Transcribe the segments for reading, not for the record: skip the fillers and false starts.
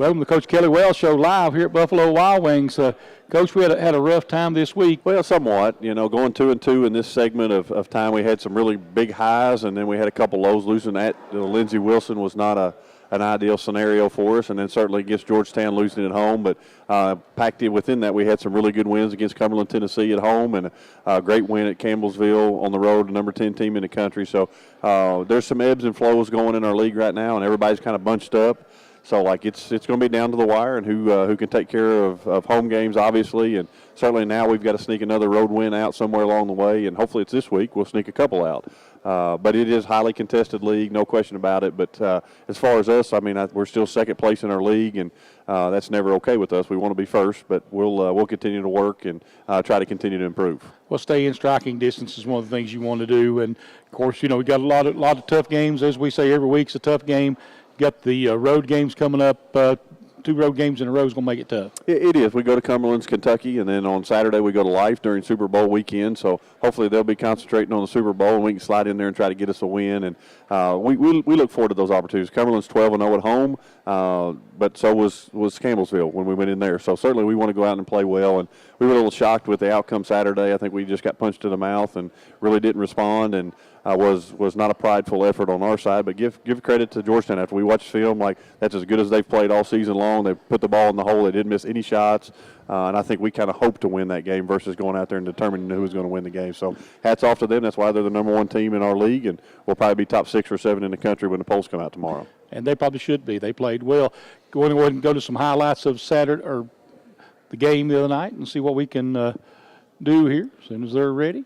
Welcome to the Coach Kelly Wells Show live here at Buffalo Wild Wings. Coach, we had a rough time this week. Well, somewhat. You know, going 2-2 in this segment of time, we had some really big highs, and then we had a couple lows. Losing at Lindsey Wilson was not an ideal scenario for us, and then certainly against Georgetown losing at home. But packed in within that, we had some really good wins against Cumberland, Tennessee at home, and a great win at Campbellsville on the road, the number 10 team in the country. So there's some ebbs and flows going in our league right now, and everybody's kind of bunched up. So, it's going to be down to the wire and who can take care of home games, obviously. And certainly now we've got to sneak another road win out somewhere along the way, and hopefully it's this week. We'll sneak a couple out. But it is a highly contested league, no question about it. But as far as us, we're still second place in our league, and that's never okay with us. We want to be first, but we'll continue to work and try to continue to improve. Well, stay in striking distance is one of the things you want to do. And, of course, we got a lot of tough games. As we say, every week's a tough game. Got the road games coming up. 2 road games in a row is going to make it tough. It is. We go to Cumberland's, Kentucky, and then on Saturday we go to Life during Super Bowl weekend. So hopefully they'll be concentrating on the Super Bowl, and we can slide in there and try to get us a win. And we look forward to those opportunities. Cumberland's 12-0 at home, but so was Campbellsville when we went in there. So certainly we want to go out and play well. And we were a little shocked with the outcome Saturday. I think we just got punched in the mouth and really didn't respond, and was not a prideful effort on our side. But give credit to Georgetown. After we watched film, that's as good as they've played all season long. They put the ball in the hole. They didn't miss any shots. And I think we kind of hoped to win that game versus going out there and determining who was going to win the game. So hats off to them. That's why they're the number 1 team in our league, and we'll probably be top 6 or 7 in the country when the polls come out tomorrow. And they probably should be. They played well. Go ahead and go to some highlights of Saturday or the game the other night and see what we can do here as soon as they're ready.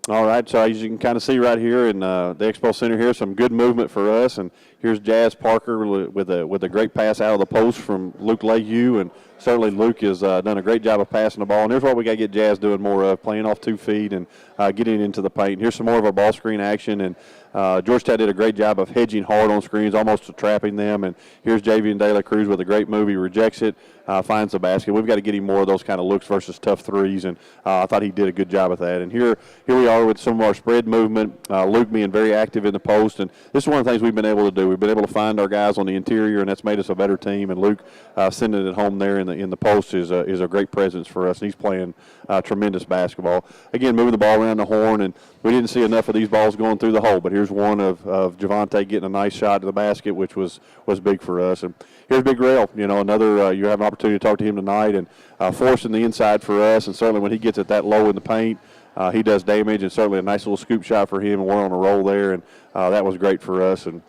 All right, so as you can kind of see right here in the Expo Center here, some good movement for us. And here's Jazz Parker with a great pass out of the post from Luke Leahy, and certainly Luke has done a great job of passing the ball. And here's what we got to get Jazz doing more of, playing off 2 feet and getting into the paint. Here's some more of our ball screen action, and Georgetown did a great job of hedging hard on screens, almost trapping them. And here's Javian De La Cruz with a great move. He rejects it, finds the basket. We've got to get him more of those kind of looks versus tough threes, and I thought he did a good job at that. And here we are with some of our spread movement, Luke being very active in the post. And this is one of the things we've been able to do. We've been able to find our guys on the interior, and that's made us a better team. And Luke sending it home there in the post is a great presence for us. And he's playing tremendous basketball. Again, moving the ball around the horn, and we didn't see enough of these balls going through the hole. But here's one of Javante getting a nice shot to the basket, which was big for us. And here's Big Rail, another you have an opportunity to talk to him tonight, and forcing the inside for us. And certainly when he gets it that low in the paint, he does damage, and certainly a nice little scoop shot for him, and we're on a roll there, and that was great for us. And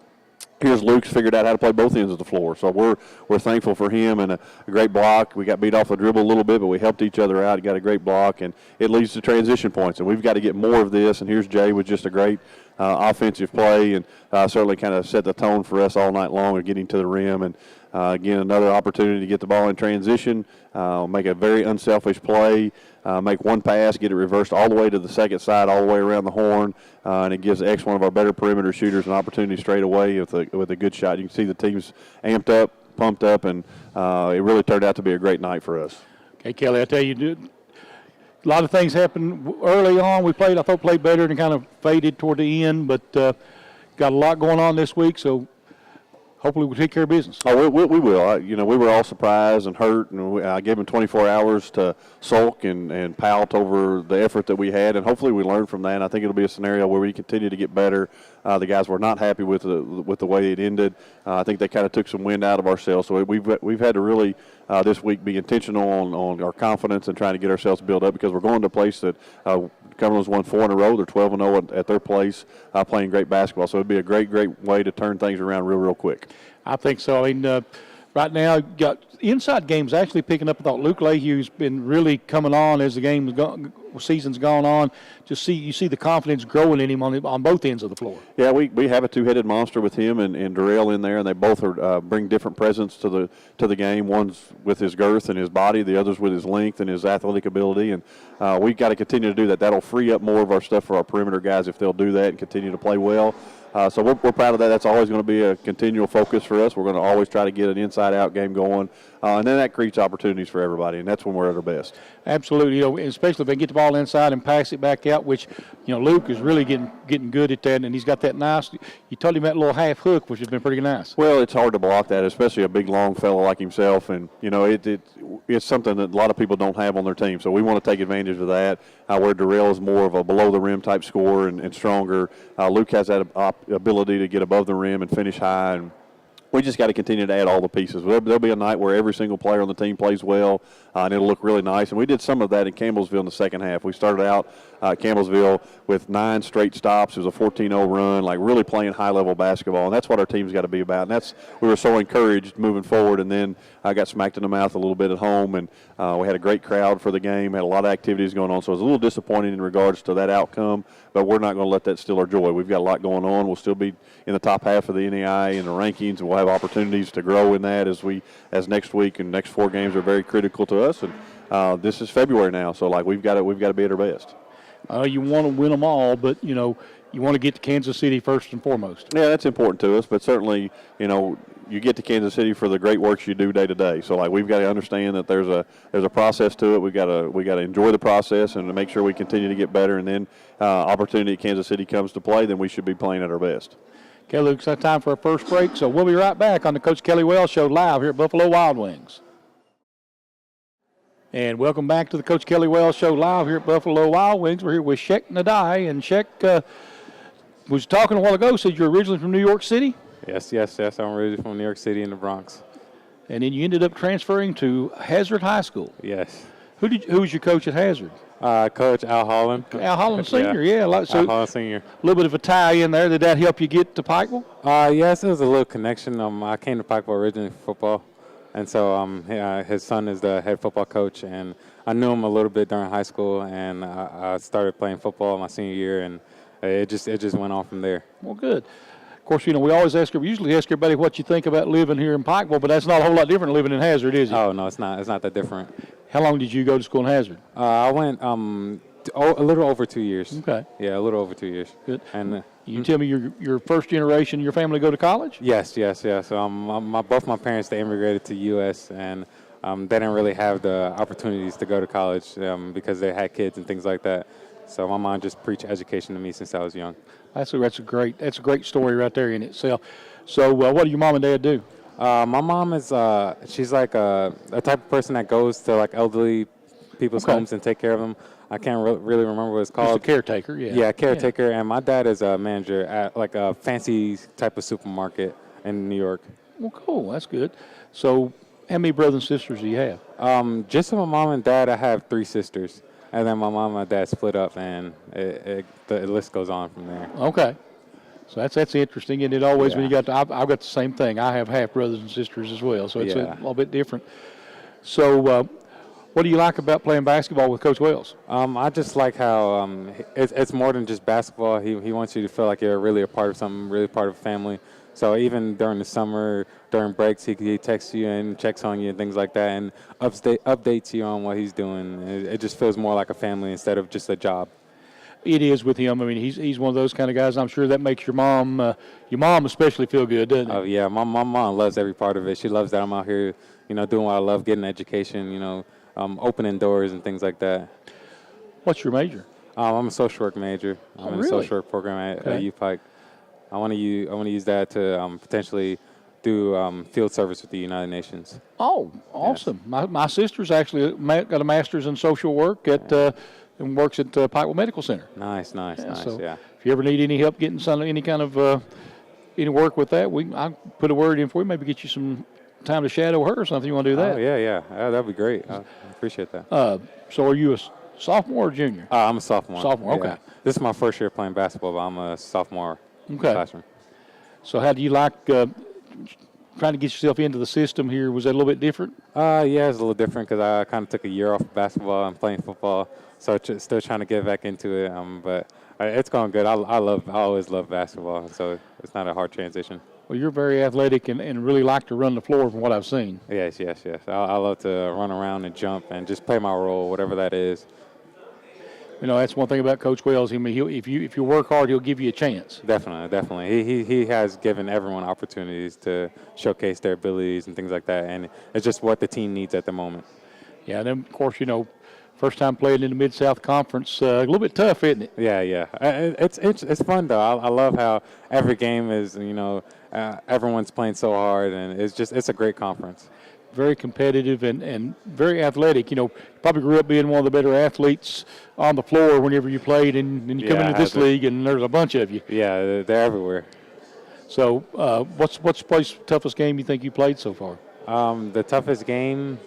here's Luke's figured out how to play both ends of the floor, so we're thankful for him, and a great block. We got beat off the dribble a little bit, but we helped each other out. He got a great block, and it leads to transition points, and we've got to get more of this. And here's Jay with just a great offensive play, and certainly kind of set the tone for us all night long of getting to the rim. And again, another opportunity to get the ball in transition, make a very unselfish play, make one pass, get it reversed all the way to the second side, all the way around the horn, and it gives X, one of our better perimeter shooters, an opportunity straight away with a good shot. You can see the team's amped up, pumped up, and it really turned out to be a great night for us. Okay, Kelly, I tell you, a lot of things happened early on. I thought played better and kind of faded toward the end, but got a lot going on this week, so hopefully we'll take care of business. Oh, we will. We were all surprised and hurt, and I gave them 24 hours to sulk and pout over the effort that we had, and hopefully we learn from that. And I think it'll be a scenario where we continue to get better. The guys were not happy with the way it ended. I think they kind of took some wind out of ourselves. So we've had to really this week be intentional on our confidence and trying to get ourselves built up, because we're going to a place that Cumberland's won 4 in a row. They're 12-0 at their place, playing great basketball. So it'd be a great way to turn things around real quick. I think so. I mean, right now, got inside games actually picking up. I thought Luke Leahy's been really coming on as the season's gone on. You see the confidence growing in him on both ends of the floor. Yeah, we have a 2-headed monster with him and Darrell in there, and they both bring different presence to the game. One's with his girth and his body, the other's with his length and his athletic ability, and we've got to continue to do that. That'll free up more of our stuff for our perimeter guys if they'll do that and continue to play well. So we're proud of that. That's always going to be a continual focus for us. We're going to always try to get an inside-out game going, and then that creates opportunities for everybody, and that's when we're at our best. Absolutely, especially if they get the ball inside and pass it back out, which Luke is really getting good at that, and he's got that nice. You told him that little half hook, which has been pretty nice. Well, it's hard to block that, especially a big, long fellow like himself, and it's something that a lot of people don't have on their team. So we want to take advantage of that. Where Darrell is more of a below the rim type scorer and stronger, Luke has that ability to get above the rim and finish high, and we just got to continue to add all the pieces. There'll be a night where every single player on the team plays well, and it'll look really nice. And we did some of that in Campbellsville in the second half. We started out Campbellsville with 9 straight stops. It was a 14-0 run, like really playing high-level basketball, and that's what our team's got to be about. And we were so encouraged moving forward, and then I got smacked in the mouth a little bit at home, and we had a great crowd for the game, had a lot of activities going on, so it was a little disappointing in regards to that outcome, but we're not going to let that steal our joy. We've got a lot going on. We'll still be in the top half of the NEI in the rankings, and we'll have opportunities to grow in that as next week and next 4 games are very critical to us. And this is February now, so we've got to be at our best. You want to win them all, but you want to get to Kansas City first and foremost. Yeah, that's important to us, but certainly you get to Kansas City for the great work you do day to day. So we've got to understand that there's a process to it. We got to enjoy the process and to make sure we continue to get better. And then opportunity at Kansas City comes to play, then we should be playing at our best. Okay, Luke, it's time for our first break, so we'll be right back on the Coach Kelly Wells Show live here at Buffalo Wild Wings. And welcome back to the Coach Kelly Wells Show live here at Buffalo Wild Wings. We're here with Sheck Nadai, and Sheck was talking a while ago, said you're originally from New York City? Yes. I'm originally from New York City in the Bronx. And then you ended up transferring to Hazard High School. Yes. Who was your coach at Hazard? Coach Al Holland. Al Holland Sr., yeah. So Al Holland Sr. A little bit of a tie in there. Did that help you get to Pikeville? Yes, it was a little connection. I came to Pikeville originally for football. And so his son is the head football coach, and I knew him a little bit during high school, and I started playing football my senior year, and it just went on from there. Well, good. Of course, we usually ask everybody what you think about living here in Pikeville, but that's not a whole lot different than living in Hazard, is it? Oh, no, it's not. It's not that different. How long did you go to school in Hazard? I went a little over 2 years. Okay. Yeah, a little over 2 years. Good. And you tell me your first generation, your family go to college? Yes. So both my parents, they immigrated to the U.S., and they didn't really have the opportunities to go to college because they had kids and things like that. So my mom just preached education to me since I was young. That's a great story right there in itself. So what do your mom and dad do? My mom is she's like a type of person that goes to like elderly people's homes and take care of them. I can't really remember what it's called. Just a caretaker, yeah. Yeah, caretaker. Yeah. And my dad is a manager at like a fancy type of supermarket in New York. Well, cool. That's good. So how many brothers and sisters do you have? Just with my mom and dad, I have 3 sisters. And then my mom and my dad split up, and the list goes on from there. Okay. So that's interesting, and it always when you got I've got the same thing. I have half brothers and sisters as well, so it's a little bit different. So what do you like about playing basketball with Coach Wells? I just like how it's more than just basketball. He wants you to feel like you're really a part of something, really part of a family. So even during the summer, during breaks, he texts you and checks on you and things like that, and updates you on what he's doing. It just feels more like a family instead of just a job. It is with him. I mean, he's one of those kind of guys. I'm sure that makes your mom especially feel good, doesn't it? Oh yeah, my mom loves every part of it. She loves that I'm out here, doing what I love, getting education, opening doors and things like that. What's your major? I'm a social work major. I'm in a social work program at UPike. I want to use that to potentially do field service with the United Nations. Oh, awesome! Yes. My sister's actually got a master's in social work at and works at Pikeville Medical Center. Nice. So if you ever need any help getting any kind of any work with that, I'll put a word in for you. Maybe get you some time to shadow her or something. You want to do that? Oh yeah, that'd be great. I appreciate that. So are you a sophomore or junior? I'm a sophomore. Sophomore, okay. Yeah. This is my first year playing basketball, but I'm a sophomore. Okay. Classroom. So how do you like trying to get yourself into the system here? Was that a little bit different? Yeah, it's a little different because I kind of took a year off of basketball and playing football, so still trying to get back into it. But it's going good. I always love basketball, so it's not a hard transition. Well, you're very athletic and really like to run the floor from what I've seen. Yes. I love to run around and jump and just play my role, whatever that is. That's one thing about Coach Wells. I mean, if you work hard, he'll give you a chance. Definitely. He has given everyone opportunities to showcase their abilities and things like that, and it's just what the team needs at the moment. Yeah, and then, of course, first time playing in the Mid-South Conference, a little bit tough, isn't it? Yeah. It's fun though. I love how every game is, everyone's playing so hard, and it's a great conference. Very competitive and very athletic. Probably grew up being one of the better athletes on the floor whenever you played, and then you come into this league, and there's a bunch of you. Yeah, they're everywhere. So, what's the toughest game you think you played so far? The toughest game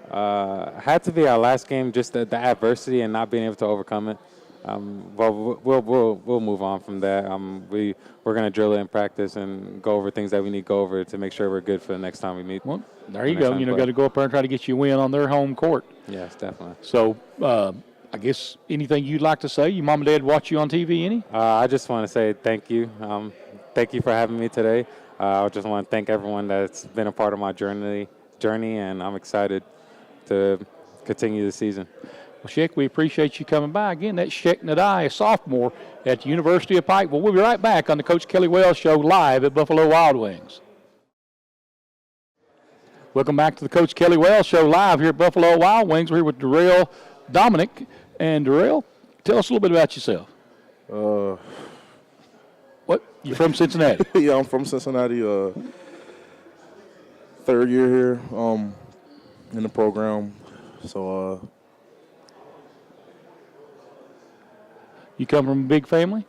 had to be our last game, just the adversity and not being able to overcome it. Well, we'll move on from that. We're going to drill it in practice and go over things that we need to go over to make sure we're good for the next time we meet. Well, there you go. Got to go up there and try to get you a win on their home court. Yes, definitely. So, I guess anything you'd like to say? Your mom and dad watch you on TV any? I just want to say thank you. Thank you for having me today. I just want to thank everyone that's been a part of my journey, and I'm excited to continue the season. Well, Sheck, we appreciate you coming by. Again, that's Sheck Nadai, a sophomore at the University of Pikeville. We'll be right back on the Coach Kelly Wells Show live at Buffalo Wild Wings. Welcome back to the Coach Kelly Wells Show live here at Buffalo Wild Wings. We're here with Darrell Dominic. And Darrell, tell us a little bit about yourself. What? You're from Cincinnati? Yeah, I'm from Cincinnati. Third year here in the program. So, You come from a big family?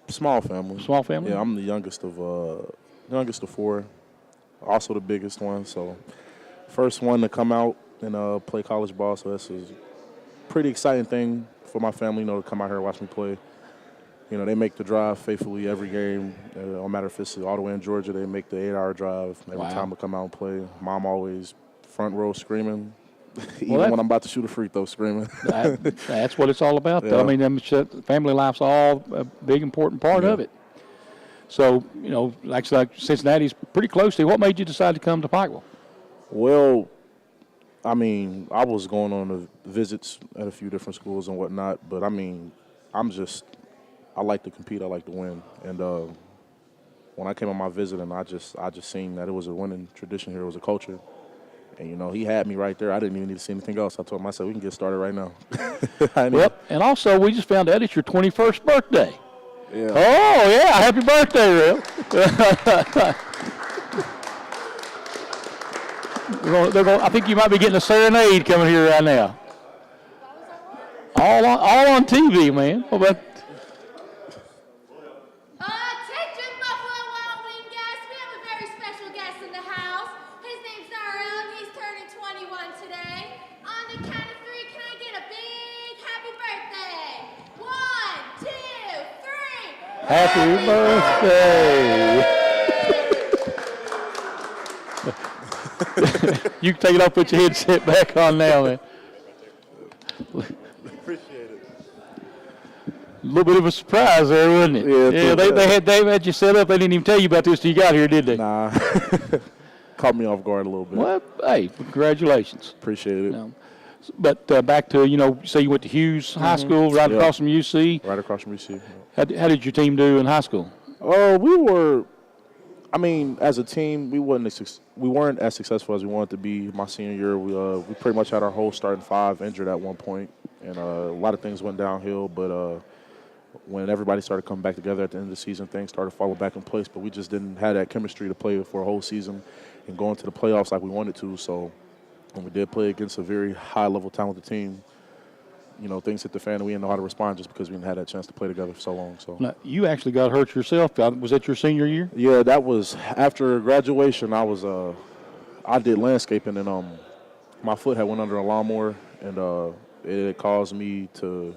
small family. Small family? Yeah, I'm the youngest of four. Also the biggest one. So, first one to come out and play college ball. So that's a pretty exciting thing for my family, to come out here and watch me play. They make the drive faithfully every game. No matter if it's all the way in Georgia, they make the 8-hour drive every time I come out and play. Mom always front row screaming. Even when I'm about to shoot a free throw, screaming. That's what it's all about, though. Yeah. I mean, family life's all a big, important part of it. So, like Cincinnati's pretty close to you. What made you decide to come to Pikeville? Well, I mean, I was going on the visits at a few different schools and whatnot, but I mean, I like to compete, I like to win. And when I came on my visit, and I just seen that it was a winning tradition here, it was a culture. And, he had me right there. I didn't even need to see anything else. I told him, I said, we can get started right now. Yep. And also, we just found out it's your 21st birthday. Yeah. Oh, yeah. Happy birthday, Real. I think you might be getting a serenade coming here right now. All on TV, man. What about Attention, Buffalo Wild Wing guests. We have a very special guest in the house. His name's Darrell, and he's turning 21 today. On the count of three, can I get a big happy birthday? 1, 2, 3. happy birthday? You can take it off, put your headset back on now, man. Appreciate it. A little bit of a surprise there, wasn't it? Yeah, they had you set up. They didn't even tell you about this till you got here, did they? Nah. Caught me off guard a little bit. Well, hey, congratulations. Appreciate it. But back to, say you went to Hughes High School right across from UC. Right across from UC. How did your team do in high school? As a team, we weren't as successful as we wanted to be. My senior year, we pretty much had our whole starting five injured at one point, and a lot of things went downhill. But when everybody started coming back together at the end of the season, things started falling back in place. But we just didn't have that chemistry to play for a whole season and go into the playoffs like we wanted to. So when we did play against a very high-level talented team, things hit the fan and we didn't know how to respond just because we didn't have that chance to play together for so long. So Now, you actually got hurt yourself. Was that your senior year? yeah, that was after graduation. I did landscaping and my foot had went under a lawnmower and it caused me to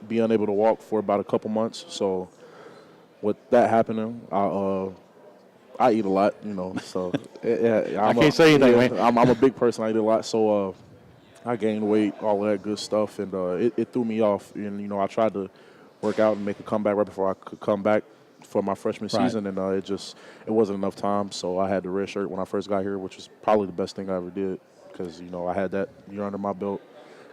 be unable to walk for about a couple months. So with that happening, I eat a lot, So I can't say anything, man. I'm a big person. I eat a lot, so I gained weight, all of that good stuff, and it threw me off. And I tried to work out and make a comeback right before I could come back for my freshman season, and it wasn't enough time. So I had the red shirt when I first got here, which was probably the best thing I ever did because I had that year under my belt,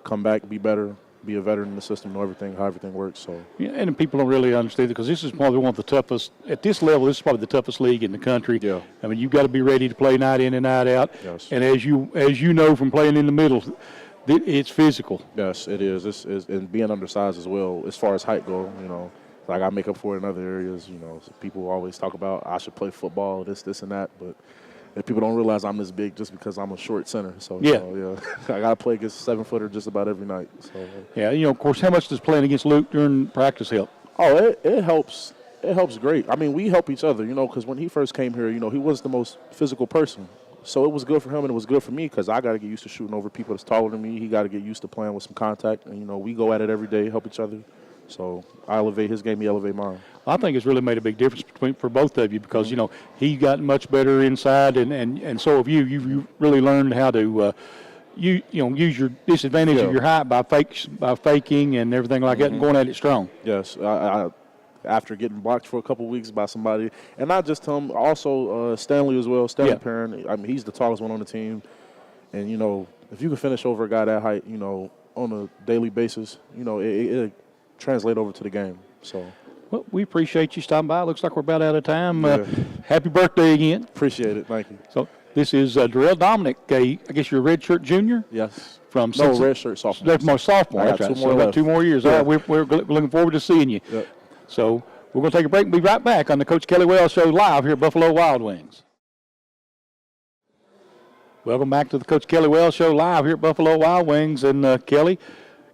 come back, be better, be a veteran in the system, know how everything works. So Yeah, and people don't really understand it because this is probably one of the toughest at this level. This is probably the toughest league in the country. Yeah. I mean, you've got to be ready to play night in and night out. Yes. And as you know from playing in the middle, it's physical. yes, it is. And being undersized as well, as far as height go, like I make up for it in other areas. So people always talk about I should play football, this, and that, but and people don't realize I'm this big just because I'm a short center. So Yeah. I got to play against a 7-footer just about every night. So Yeah, of course, how much does playing against Luke during practice help? oh, it helps. It helps great. I mean, we help each other, because when he first came here, he was the most physical person. So it was good for him and it was good for me because I got to get used to shooting over people that's taller than me. He got to get used to playing with some contact. And, we go at it every day, help each other. So I elevate his game, he elevate mine. I think it's really made a big difference for both of you because, he got much better inside and so have you. You've really learned how to use your disadvantage of your height by faking and everything like that and going at it strong. Yes, I after getting blocked for a couple weeks by somebody, and not just him, also Stanley as well. Stanley Perrin, I mean, he's the tallest one on the team, and if you can finish over a guy that height, on a daily basis, it translate over to the game. So. Well, we appreciate you stopping by. Looks like we're about out of time. Happy birthday again. Appreciate it. Thank you. So this is Darrell Dominic. I guess you're a redshirt junior. Yes. From redshirt sophomore. That's my sophomore. I got That's right. two more So about left. 2 more years. Yeah. All right, we're looking forward to seeing you. Yep. So we're going to take a break and be right back on the Coach Kelly Wells Show live here at Buffalo Wild Wings. Welcome back to the Coach Kelly Wells Show live here at Buffalo Wild Wings. And Kelly,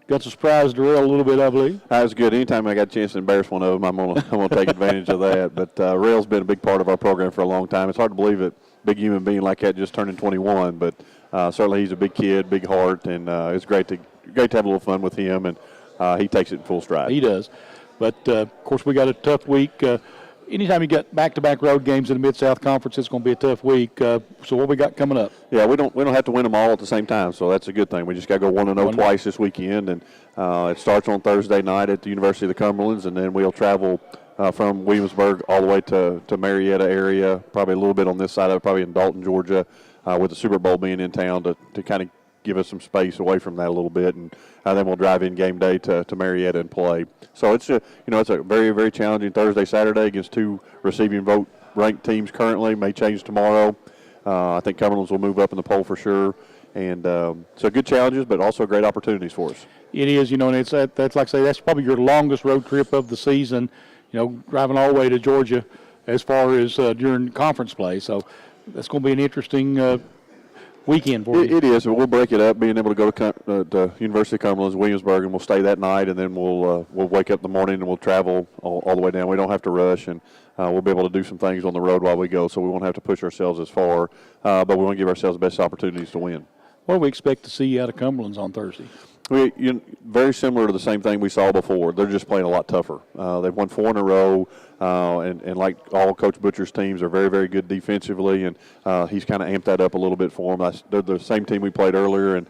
got to surprise Darrell a little bit, I believe. That was good. Anytime I got a chance to embarrass one of them, I'm gonna take advantage of that. But Rail's been a big part of our program for a long time. It's hard to believe it, big human being like that just turning 21. But certainly he's a big kid, big heart, and it's great to have a little fun with him. And he takes it in full stride. He does. But, of course, we got a tough week. Anytime you got back-to-back road games in the Mid-South Conference, it's going to be a tough week. So what we got coming up? Yeah, we don't have to win them all at the same time, so that's a good thing. We just got to go 1-0 twice this weekend, and it starts on Thursday night at the University of the Cumberlands, and then we'll travel from Williamsburg all the way to Marietta area, probably a little bit on this side of it, probably in Dalton, Georgia, with the Super Bowl being in town to kind of give us some space away from that a little bit, and then we'll drive in game day to Marietta and play. So it's a very, very challenging Thursday, Saturday against 2 receiving vote ranked teams currently. May change tomorrow. I think Cumberland's will move up in the poll for sure, and so good challenges, but also great opportunities for us. It is, and it's that's like I say, that's probably your longest road trip of the season. Driving all the way to Georgia, as far as during conference play. So that's going to be an interesting weekend for you. It is, but we'll break it up, being able to go to University of Cumberland, Williamsburg, and we'll stay that night, and then we'll wake up in the morning and we'll travel all the way down. We don't have to rush, and we'll be able to do some things on the road while we go, so we won't have to push ourselves as far, but we want to give ourselves the best opportunities to win. What do we expect to see out of Cumberland's on Thursday? Very similar to the same thing we saw before. They're just playing a lot tougher. They've won 4 in a row, and like all Coach Butcher's teams are very, very good defensively, and he's kind of amped that up a little bit for them. They're the same team we played earlier, and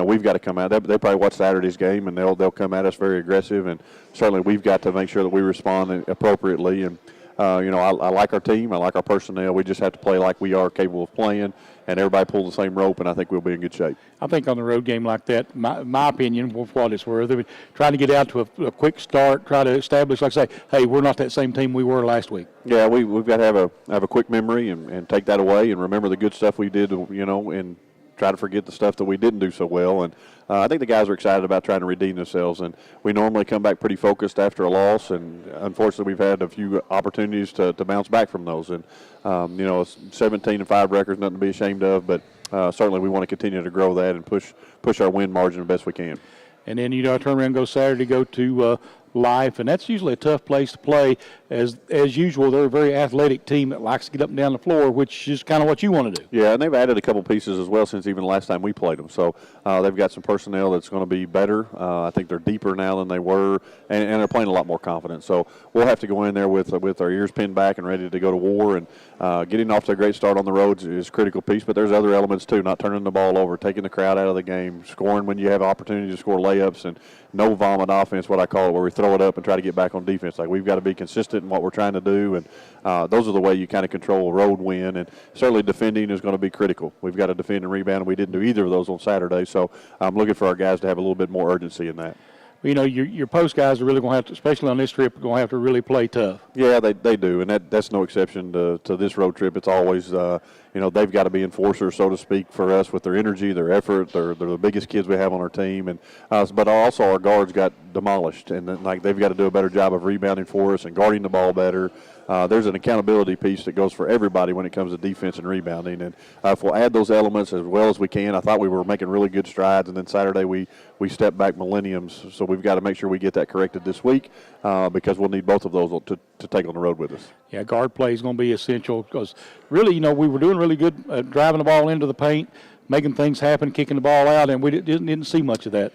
we've got to come out. They probably watch Saturday's game, and they'll come at us very aggressive, and certainly we've got to make sure that we respond appropriately. And I like our team. I like our personnel. We just have to play like we are capable of playing, and everybody pull the same rope, and I think we'll be in good shape. I think on the road game like that, my opinion, for what it's worth, trying to get out to a quick start, try to establish, like I say, hey, we're not that same team we were last week. Yeah, we've got to have a quick memory and take that away and remember the good stuff we did, and try to forget the stuff that we didn't do so well. And I think the guys are excited about trying to redeem themselves. And we normally come back pretty focused after a loss. And unfortunately, we've had a few opportunities to bounce back from those. And, 17-5 record is nothing to be ashamed of. But certainly we want to continue to grow that and push our win margin the best we can. And then, I turn around and go Saturday, go to Life, and that's usually a tough place to play. As usual, they're a very athletic team that likes to get up and down the floor, which is kind of what you want to do. Yeah, and they've added a couple pieces as well since even the last time we played them. So they've got some personnel that's going to be better. I think they're deeper now than they were, and they're playing a lot more confident. So we'll have to go in there with our ears pinned back and ready to go to war. And getting off to a great start on the roads is a critical piece, but there's other elements too, not turning the ball over, taking the crowd out of the game, scoring when you have opportunity to score layups, and no vomit offense, what I call it, where we throw it up and try to get back on defense. Like, we've got to be consistent in what we're trying to do, and those are the way you kind of control a road win. And certainly defending is going to be critical. We've got to defend and rebound, and we didn't do either of those on Saturday. So I'm looking for our guys to have a little bit more urgency in that. You know, your post guys are really going to have to, especially on this trip, going to have to really play tough. Yeah, they do, and that's no exception to this road trip. It's always, they've got to be enforcers, so to speak, for us with their energy, their effort. They're the biggest kids we have on our team, and but also our guards got demolished, and they've got to do a better job of rebounding for us and guarding the ball better. There's an accountability piece that goes for everybody when it comes to defense and rebounding. And if we'll add those elements as well as we can, I thought we were making really good strides. And then Saturday we stepped back millenniums. So we've got to make sure we get that corrected this week because we'll need both of those to take on the road with us. Yeah, guard play is going to be essential because really, we were doing really good driving the ball into the paint, making things happen, kicking the ball out, and we didn't see much of that.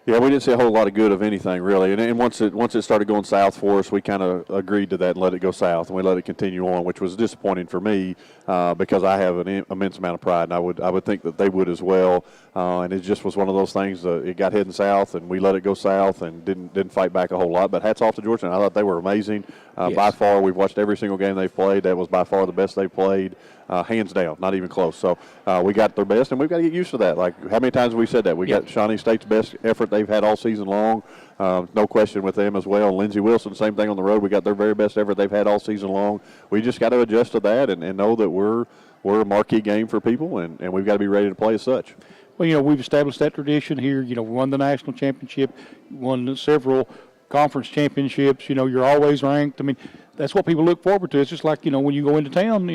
Yeah, we didn't see a whole lot of good of anything, really. And once it started going south for us, we kind of agreed to that and let it go south, and we let it continue on, which was disappointing for me because I have an immense amount of pride, and I would think that they would as well. And it just was one of those things. It got heading south, and we let it go south and didn't fight back a whole lot. But hats off to Georgetown. I thought they were amazing. Yes. By far, we've watched every single game they've played. That was by far the best they've played. Hands down, not even close. So we got their best, and we've got to get used to that. Like, how many times have we said that? We got Shawnee State's best effort they've had all season long. No question with them as well. Lindsey Wilson, same thing on the road. We got their very best effort they've had all season long. We just got to adjust to that and know that we're a marquee game for people, and we've got to be ready to play as such. Well, we've established that tradition here. We won the national championship, won several conference championships. You're always ranked. I mean, that's what people look forward to. It's just like, when you go into town,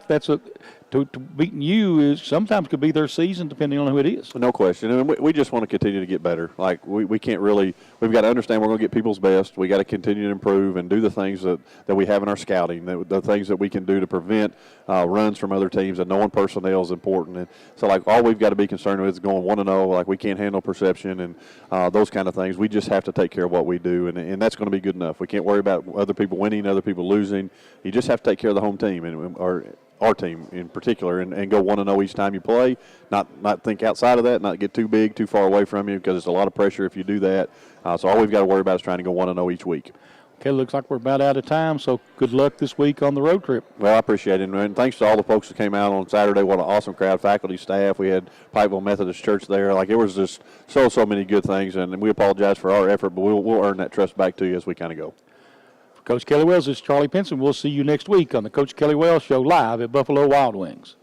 that's to beating you is sometimes could be their season depending on who it is. No question. And we just want to continue to get better. Like, we can't really – we've got to understand we're going to get people's best. We got to continue to improve and do the things that we have in our scouting, the things that we can do to prevent runs from other teams, and knowing personnel is important. And so, like, all we've got to be concerned with is going 1-0. Like, we can't handle perception and those kind of things. We just have to take care of what we do, and that's going to be good enough. We can't worry about other people winning, other people losing. You just have to take care of the home team or our team in particular, and go 1-0 each time you play. Not think outside of that, not get too big, too far away from you, because it's a lot of pressure if you do that. So all we've got to worry about is trying to go 1-0 each week. Okay, looks like we're about out of time, so good luck this week on the road trip. Well, I appreciate it, and thanks to all the folks that came out on Saturday. What an awesome crowd, faculty, staff. We had Pikeville Methodist Church there. Like, it was just so many good things, and we apologize for our effort, but we'll earn that trust back to you as we kind of go. For Coach Kelly Wells, this is Charlie Pinson. We'll see you next week on the Coach Kelly Wells Show live at Buffalo Wild Wings.